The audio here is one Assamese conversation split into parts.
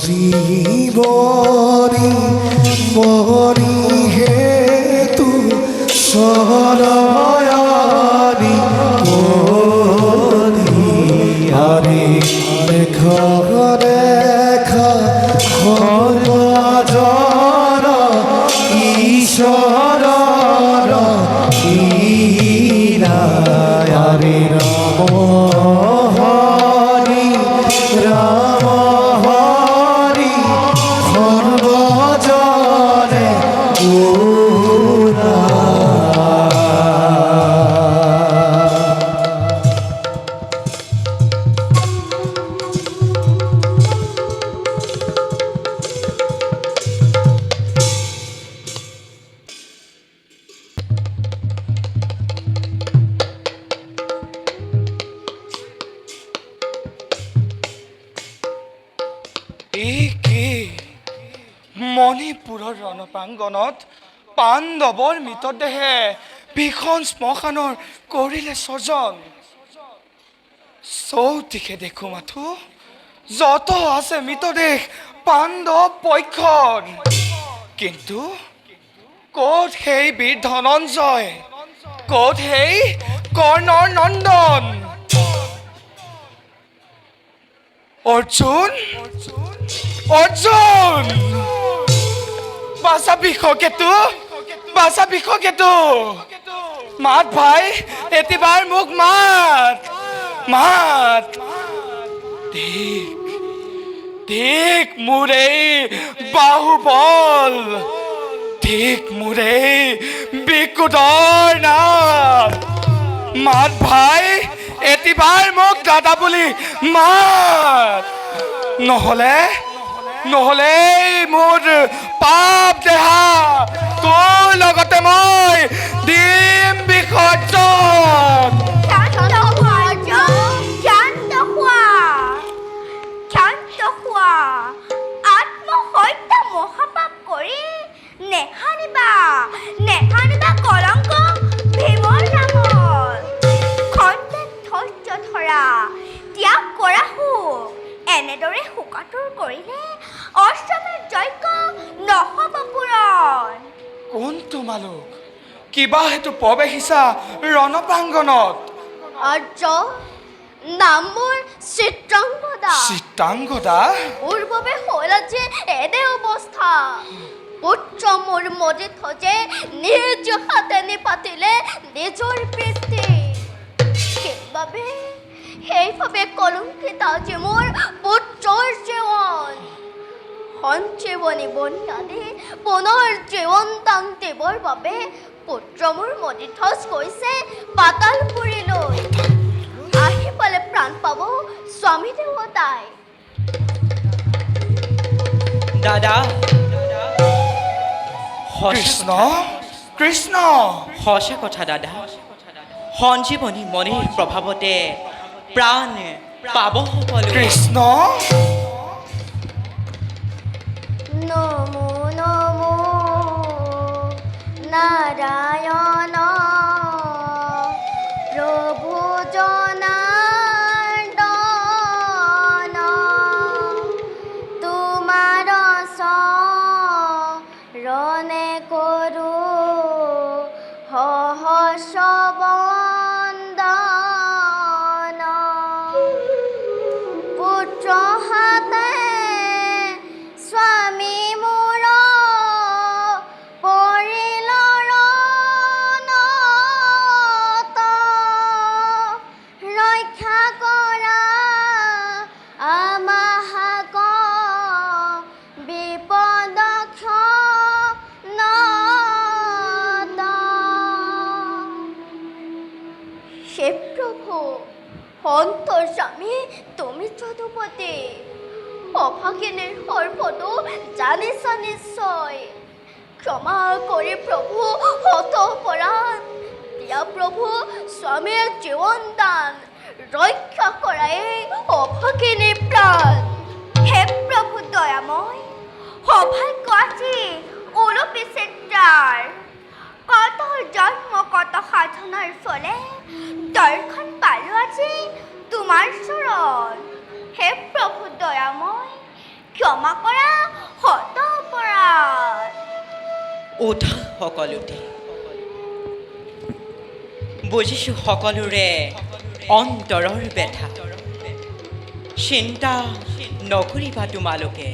জীৱনী মৰি হেতু সৰয়ানি মৰি আৰে দেখা দেখা সৰ্বজৰ ঈশ্বৰ হৰে ৰাম হৰি ৰাম হৰি সৰ্বজনে গুণা। মণিপুৰৰ ৰণপ্ৰাংগণত পাণ্ডৱৰ মৃতদেহে ভীষণ শ্মশানৰ কৰিলে স্বজন। চৌদিশে দেখো মাথো যত আছে মৃতদেহ পাণ্ডৱ পক্ষৰ, কিন্তু ক'ত সেই বীৰ ধনঞ্জয়, ক'ত সেই কৰ্ণৰ নন্দন? অৰ্জুন অৰ্জুন বাঁচা বিষকেতু, বাঁচা বিষকেতু, মাত ভাই এতিবাৰ মোক মাত মাত। দেখ দেখ মোৰ এই বাহুবল, দেখ মোৰ এই বিকুটৰ নাম। মাত ভাই এতিবাৰ মোক দাদা বুলি মাত, নহ'লে নহ'লে মোৰ পাপ দেহা তোৰ লগতে মই দিম বিসৰ্জন। আত্মহত্যা মহাপাপ কৰি নেহানিবা নেহানিবা কলংক ভীমৰ নামত। খন্তেক ধৈৰ্য ধৰা, ত্যাগ কৰা সুখ, এনেদৰে শোকাতুৰ কৰিলে অষ্টমীৰ যজ্ঞ নহ'ব পূৰণ। কোন তোমালোক? কিবা হেতু প্ৰৱেশিছা ৰণপ্ৰাংগণত? আৰ্য, নাম মোৰ চিত্ৰাংগদা। চিত্ৰাংগদা? মোৰ বাবে হ'ল আজি এনে অৱস্থা। পুত্ৰ মোৰ মজি থজে নিজ হাতে নিপাতিলে নিজৰ পিতৃ। সেইবাবে কলংকিত আজি মোৰ পুত্ৰৰ জীৱন। সঞ্জীৱনী বনি আদি পুনৰ জীৱন দান দিবৰ বাবে পুত্ৰ মোৰ মদিথজ গৈছে পাতালপুৰীলৈ। আহি পালে প্ৰাণ পাব স্বামী দেৱতাই। দাদা কৃষ্ণ কৃষ্ণ, সঁচা কথা দাদা, সঞ্জীৱনী মণিৰ প্ৰভাৱতে প্ৰাণ পাব সকলো। কৃষ্ণ নমো নমো নাৰায়ণ প্ৰভু জনাৰ্দন, তোমাৰ চৰণে কৰোঁ সহস্ৰ বন্দন। পুত্ৰ হাতে স্বামী মোৰ পৰিল ৰণত, ৰক্ষা কৰা আমাহাক বিপদ ক্ষণত। হে প্ৰভু অন্তৰ্যামী তুমি যদুপতি, অভাগিনীৰ সৰ্বতো জানিছা নিশ্চয়। ক্ষমা কৰি প্ৰভু হতপৰাণ দিয়া প্ৰভু স্বামীৰ জীৱন দান, ৰক্ষা কৰাই অভাগিনী প্ৰাণ। হে প্ৰভু দয়াময়, সৌভাগ্য আজি ওলপি চিত্ৰাৰ, কত জন্ম কত সাধনাৰ ফলে দৰ্শন পালো আজি তোমাৰ চৰণ। হে প্ৰভু দয়াময়, ক্ষমা কৰা হত অপৰাধ। উঠা সকলোতে বুজিছোঁ সকলোৰে অন্তৰৰ ব্যথা। চিন্তা নকৰিবা তোমালোকে,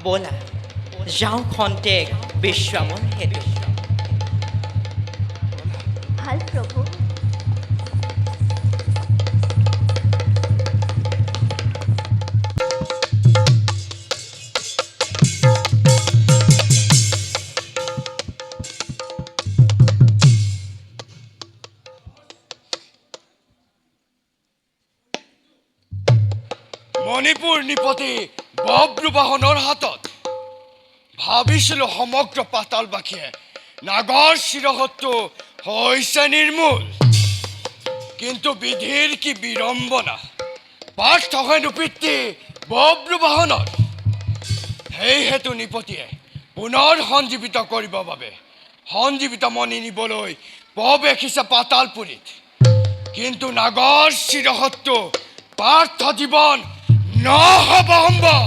ব'লা যাওঁ খন্তেক বিশ্ৰামৰ হেতু। ভাল প্ৰভু। মণিপুৰ নিপতি বব্ৰুবাহনৰ হাতত ভাবিছিলোঁ সমগ্ৰ পাতালবাসীয়ে নাগৰ শিৰহতটো হৈছে নিৰ্মূল, কিন্তু বিধিৰ কি বিড়ম্বনা। পাৰ্থ হেনো পিতৃ বব্ৰুবাহনৰ। সেইহেতু নিপতিয়ে পুনৰ সঞ্জীৱিত কৰিবৰ বাবে সঞ্জীৱিত মণি নিবলৈ প্ৰৱেশিছে পাতালপুৰীত, কিন্তু নাগৰ শিৰহতটো পাৰ্থ জীৱন নহ'ব সম্ভৱ।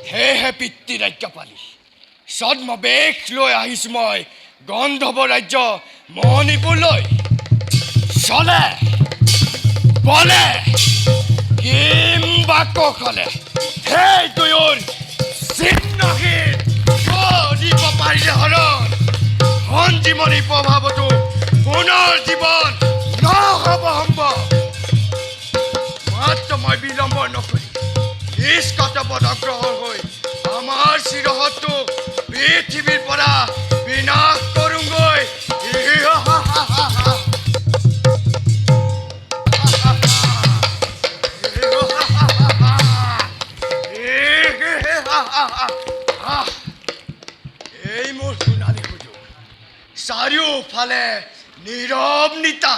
সেয়েহে পিতৃ ৰাজ্যপালী ছদ্মবেশ লৈ আহিছোঁ মই গন্ধৰ্ব ৰাজ্য মণিপুৰলৈ। চলে বলে কিম্বা কৌশলে সেই দুয়োৰ চিহ্নহীন কৰিব পাৰিলে হৰণ সঞ্জীৱনী প্ৰভাৱতো পুনৰ জীৱন নহ'ব সম্ভৱ। মাত্ৰ মই বিলম্ব নকৰি নিজ কৰ্তব্যত অগ্ৰসৰ হৈ আমাৰ শিৰহতটো পৃথিৱীৰ পৰা বিনাশ কৰোঁগৈ। এই মোৰ সোণালী সুযোগ, চাৰিওফালে নীৰৱ নিতা।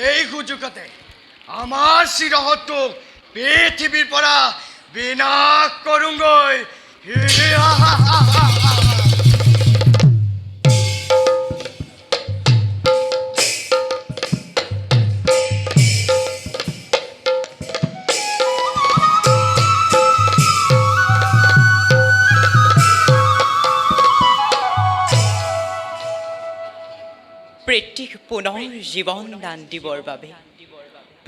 এই সুযোগতে আমাৰ শিৰহতটোক পৃথিৱীৰ পৰা বিনাশ কৰোঁগৈ। পিতৃক পুনৰ জীৱন দান দিবৰ বাবে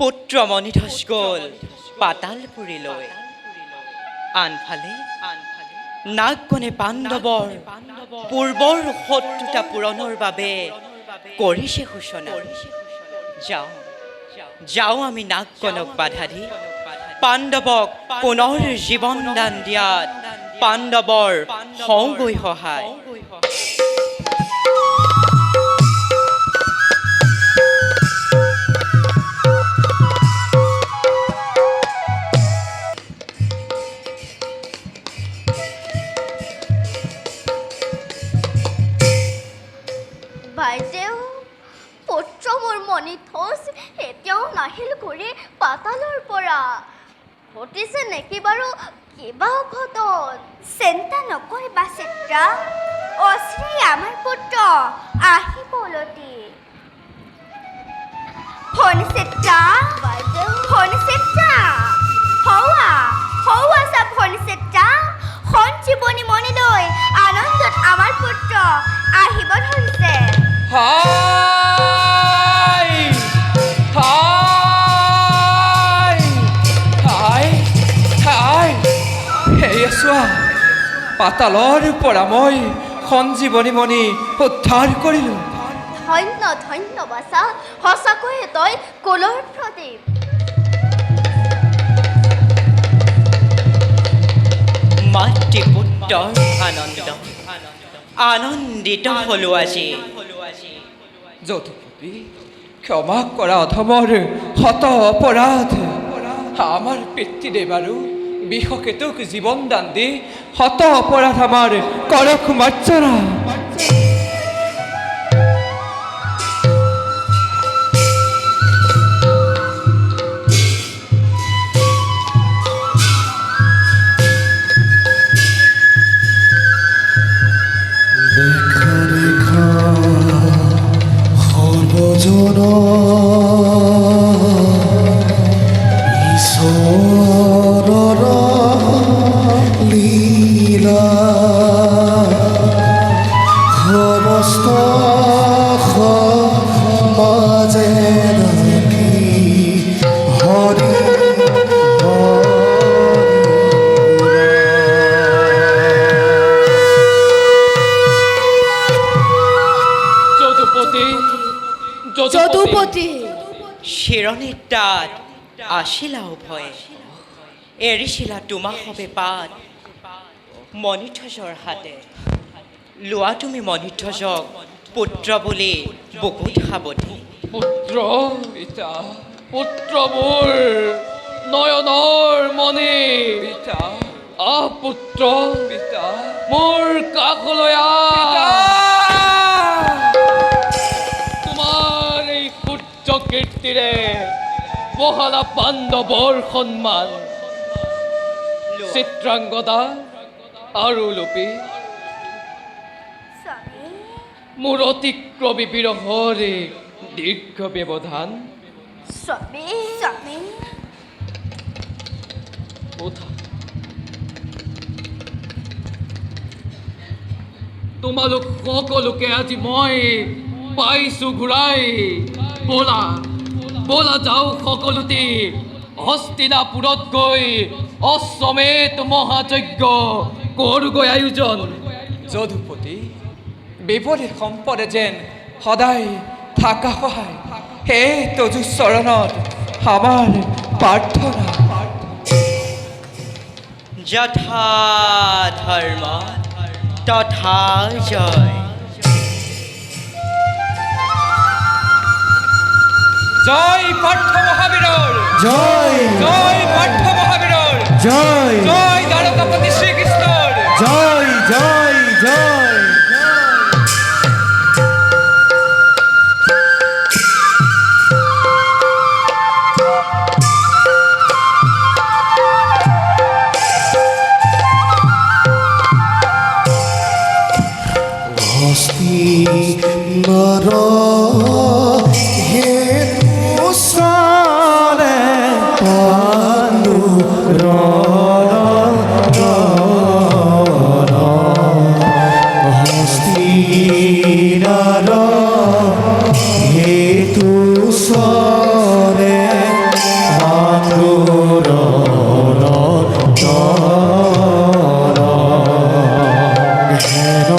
পুত্ৰ মণিধস গ'ল পাতালপুৰীলৈ। আনফালে নাগগণে পাণ্ডৱৰ পূৰ্বৰ শত্ৰুতা পূৰণৰ বাবে কৰিছে সূচনা। যাওঁ আমি নাগগণক বাধা দি পাণ্ডৱক পুনৰ জীৱন দান দিয়াত পাণ্ডৱৰ হওঁগৈ সহায়। বাইদেউ, পুত্ৰ মোৰ মণিধস এতিয়াও নাহিল ঘূৰি পাতালৰ পৰা। ঘটিছে নেকি বাৰু কিবা অঘটন? চিন্তা নকৰিবা চিত্ৰা, অশ্ৰী আমাৰ পুত্ৰ আহিব উলটি। ফোন চিত্ৰা, বাইদেউ ফোন চিত্ৰা, হৌৱা চাব ফোন চিত্ৰা। সঞ্জীৱনী মণিলৈ আনন্দত আমাৰ পুত্ৰ আহিব ধৰিছে। হাই হাই হাই হাই, সেয়ে চোৱা পাতালৰ পৰা মই সঞ্জীৱনী মণি উদ্ধাৰ কৰিলোঁ। ধন্য ধন্য বাছা, সঁচাকৈয়ে তই কুলৰ প্ৰদীপ। মাতৃ পুত্ৰৰ আনন্দিত হলো আজি। যদুপতি, ক্ষমা কৰা অধমৰ শত অপৰাধ। আমাৰ পিতৃদেৱ আৰু বিষকেতুক জীৱন দান দি শত অপৰাধ আমাৰ কৰক মাৰ্জনা। সৰ্বজন ঈশ্বৰৰ যদুপতি শিৰণিৰ তাত আছিলা উভয়ে এৰিছিলা তোমাক হবে পাত মণিধ্বজৰ হাতে লোৱা তুমি মণিধ্বজক পুত্ৰ বুলি বুকুত সাৱটি পুত্ৰ পিতা পুত্ৰ মোৰ নয়নৰ মণি পিতা পুত্ৰ পিতা মোৰ কাষলৈ তোমাৰ এই সূৰ্য কীৰ্তিৰে বহালা পাণ্ডৱৰ সন্মান চিত্ৰাংগদা আৰু লোপী স্বামী মোৰ অতিক্ৰমী বিৰহৰে দীৰ্ঘ ব্যৱধান স্বামী স্বামী উঠা তোমালোক সকলোকে আজি মই পাইছো ঘূৰাই বলা বলা যাওঁ সকলোতে হস্তিনাপুৰত গৈ অশ্বমেধ মহাযজ্ঞ কৰোগৈ আয়োজন যদুপতি বিপদে সম্পদে যেন সদায় থাকা সহায় হে তজু চৰণত আমাৰ প্ৰাৰ্থনা যথা ধৰ্ম তথা জয় জয় পাৰ্থ মহাবীৰৰ জয় জয় পাৰ্থ মহাবীৰৰ জয় জয় দ্বাৰকাপতি শ্ৰীকৃষ্ণৰ জয় জয় জয় হস্তি নৰ হে ওচৰে পাণ্ডু হস্তি নৰ হেতু ওচৰে পাণ্ডুৰ হেৰ